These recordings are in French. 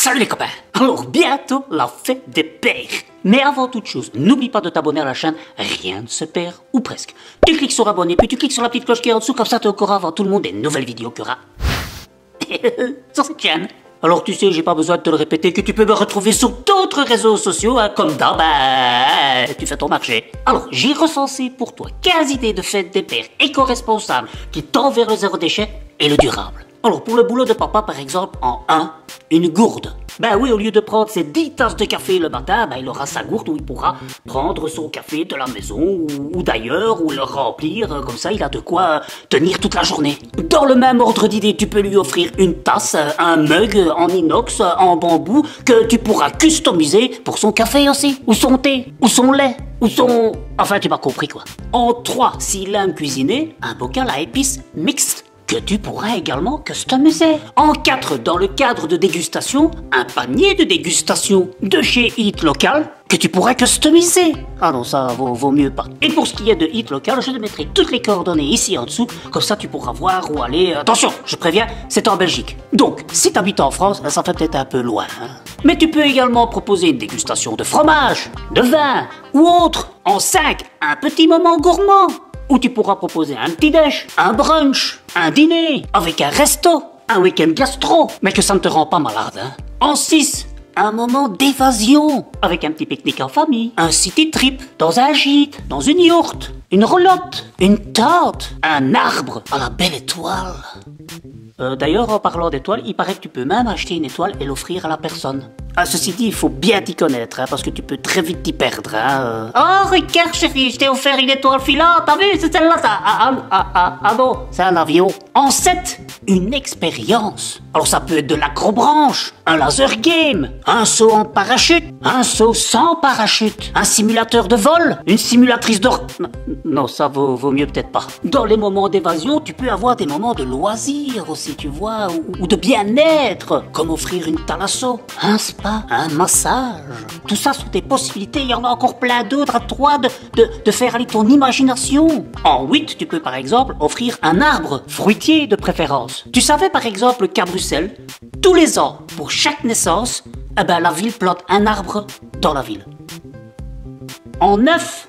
Salut les copains! Alors bientôt la fête des pères. Mais avant toute chose, n'oublie pas de t'abonner à la chaîne, rien ne se perd, ou presque. Tu cliques sur abonner, puis tu cliques sur la petite cloche qui est en dessous, comme ça tu auras avant tout le monde des nouvelles vidéos qu'il y aura sur cette chaîne. Alors tu sais, j'ai pas besoin de te le répéter que tu peux me retrouver sur d'autres réseaux sociaux, hein, comme dans, tu fais ton marché. Alors j'ai recensé pour toi 15 idées de fête des pères éco-responsables qui tendent vers le zéro déchet et le durable. Alors pour le boulot de papa par exemple, en 1, une gourde. Ben oui, au lieu de prendre ses 10 tasses de café le matin, ben il aura sa gourde où il pourra prendre son café de la maison ou d'ailleurs, ou le remplir, comme ça il a de quoi tenir toute la journée. Dans le même ordre d'idée, tu peux lui offrir une tasse, un mug en inox, en bambou, que tu pourras customiser pour son café aussi, ou son thé, ou son lait, ou son... Enfin tu m'as compris quoi. En 3, s'il aime cuisiner, un bocal à épices mixte, que tu pourras également customiser. En 4, dans le cadre de dégustation, un panier de dégustation de chez Eat Local que tu pourras customiser. Ah non, ça vaut mieux pas. Et pour ce qui est de Eat Local, je te mettrai toutes les coordonnées ici en dessous, comme ça tu pourras voir où aller. Attention, je préviens, c'est en Belgique. Donc, si tu habites en France, ça fait peut-être un peu loin. Hein. Mais tu peux également proposer une dégustation de fromage, de vin ou autre. En 5, un petit moment gourmand, où tu pourras proposer un petit déj, un brunch, un dîner, avec un resto, un week-end gastro, mais que ça ne te rend pas malade. Hein. En 6, un moment d'évasion, avec un petit pique-nique en famille, un city trip, dans un gîte, dans une yourte, une roulotte, une tente, un arbre à la belle étoile. D'ailleurs, en parlant d'étoiles, il paraît que tu peux même acheter une étoile et l'offrir à la personne. Ah, ceci dit, il faut bien t'y connaître, hein, parce que tu peux très vite t'y perdre. Hein. Oh, regarde, chérie, je t'ai offert une étoile filante, t'as vu, c'est celle-là, ça. Ah bon, c'est un avion. En 7, une expérience. Alors ça peut être de l'acrobranche, un laser game, un saut en parachute, un saut sans parachute, un simulateur de vol, une simulatrice de... Non, ça vaut mieux peut-être pas. Dans les moments d'évasion, tu peux avoir des moments de loisirs aussi, tu vois, ou de bien-être, comme offrir une thalasso, un spa, un massage. Tout ça sont des possibilités, il y en a encore plein d'autres à toi de faire aller ton imagination. En 8, tu peux par exemple offrir un arbre fruitier de préférence. Tu savais par exemple qu'à Bruxelles, tous les ans, pour chaque naissance, eh ben, la ville plante un arbre dans la ville. En 9,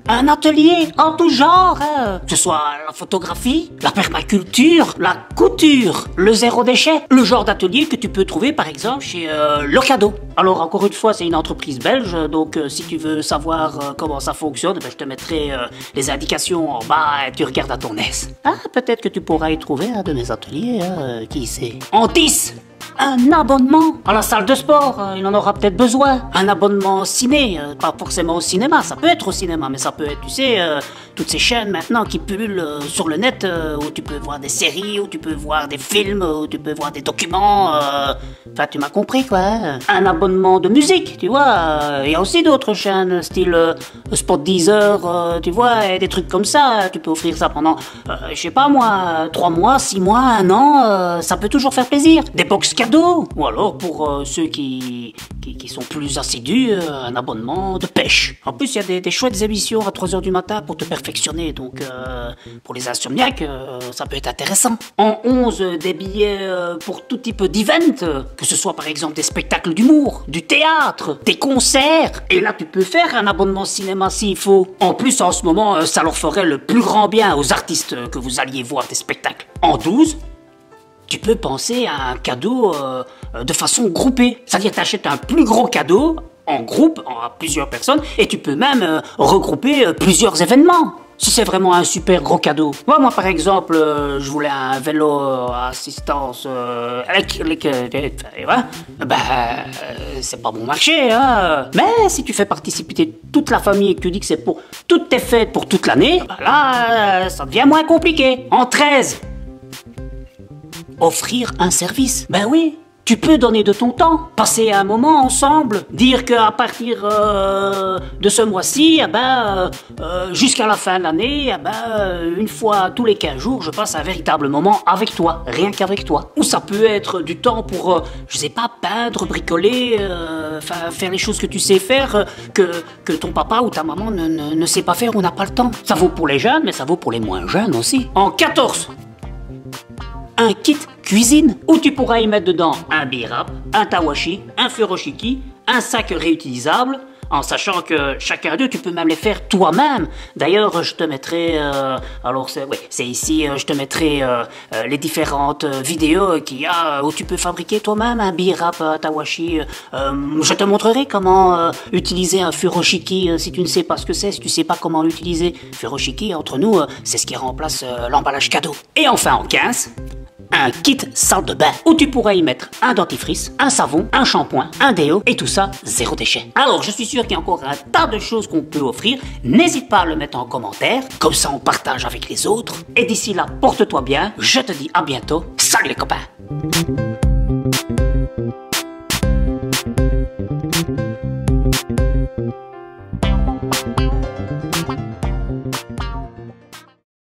un atelier en tout genre, hein. Que ce soit la photographie, la permaculture, la couture, le zéro déchet, le genre d'atelier que tu peux trouver par exemple chez Locado. Alors encore une fois, c'est une entreprise belge, donc si tu veux savoir comment ça fonctionne, ben, je te mettrai les indications en bas et tu regardes à ton aise. Ah, peut-être que tu pourras y trouver un de mes ateliers, hein, qui sait. En 10, un abonnement à la salle de sport, il en aura peut-être besoin. Un abonnement ciné, pas forcément au cinéma, ça peut être au cinéma, mais ça peut être, tu sais, toutes ces chaînes maintenant qui pullulent sur le net, où tu peux voir des séries, où tu peux voir des films, où tu peux voir des documents, enfin tu m'as compris quoi. Hein. Un abonnement de musique, tu vois, il y a aussi d'autres chaînes, style Spot Deezer, tu vois, et des trucs comme ça, tu peux offrir ça pendant, je sais pas moi, 3 mois, 6 mois, 1 an, ça peut toujours faire plaisir. Des box cadeaux, ou alors pour ceux qui sont plus assidus, un abonnement de pêche. En plus, il y a des chouettes émissions à 3h du matin pour te perfectionner, donc pour les insomniaques, ça peut être intéressant. En 11, des billets pour tout type d'event, que ce soit par exemple des spectacles d'humour, du théâtre, des concerts, et là tu peux faire un abonnement cinéma s'il faut. En plus, en ce moment, ça leur ferait le plus grand bien aux artistes que vous alliez voir des spectacles. En 12, tu peux penser à un cadeau de façon groupée. C'est-à-dire que tu achètes un plus gros cadeau en groupe, à plusieurs personnes, et tu peux même regrouper plusieurs événements. Si c'est vraiment un super gros cadeau. Moi par exemple, je voulais un vélo à assistance électrique, c'est pas bon marché, hein. Mais si tu fais participer toute la famille et que tu dis que c'est pour toutes tes fêtes pour toute l'année, ben là, ça devient moins compliqué. En 13, offrir un service. Ben oui, tu peux donner de ton temps, passer un moment ensemble, dire qu'à partir de ce mois-ci, jusqu'à la fin de l'année, une fois tous les 15 jours, je passe un véritable moment avec toi, rien qu'avec toi. Ou ça peut être du temps pour, je sais pas, peindre, bricoler, faire les choses que tu sais faire, que ton papa ou ta maman ne sait pas faire ou n'a pas le temps. Ça vaut pour les jeunes, mais ça vaut pour les moins jeunes aussi. En 14, un kit cuisine, où tu pourras y mettre dedans un birap, un tawashi, un furoshiki, un sac réutilisable, en sachant que chacun d'eux, tu peux même les faire toi-même. D'ailleurs, je te mettrai, c'est ici, je te mettrai les différentes vidéos qu'il y a où tu peux fabriquer toi-même un birap, un tawashi. Je te montrerai comment utiliser un furoshiki si tu ne sais pas ce que c'est, si tu ne sais pas comment l'utiliser. Furoshiki, entre nous, c'est ce qui remplace l'emballage cadeau. Et enfin, en 15... un kit salle de bain où tu pourras y mettre un dentifrice, un savon, un shampoing, un déo et tout ça zéro déchet. Alors je suis sûr qu'il y a encore un tas de choses qu'on peut offrir. N'hésite pas à le mettre en commentaire, comme ça on partage avec les autres. Et d'ici là, porte-toi bien. Je te dis à bientôt. Salut les copains.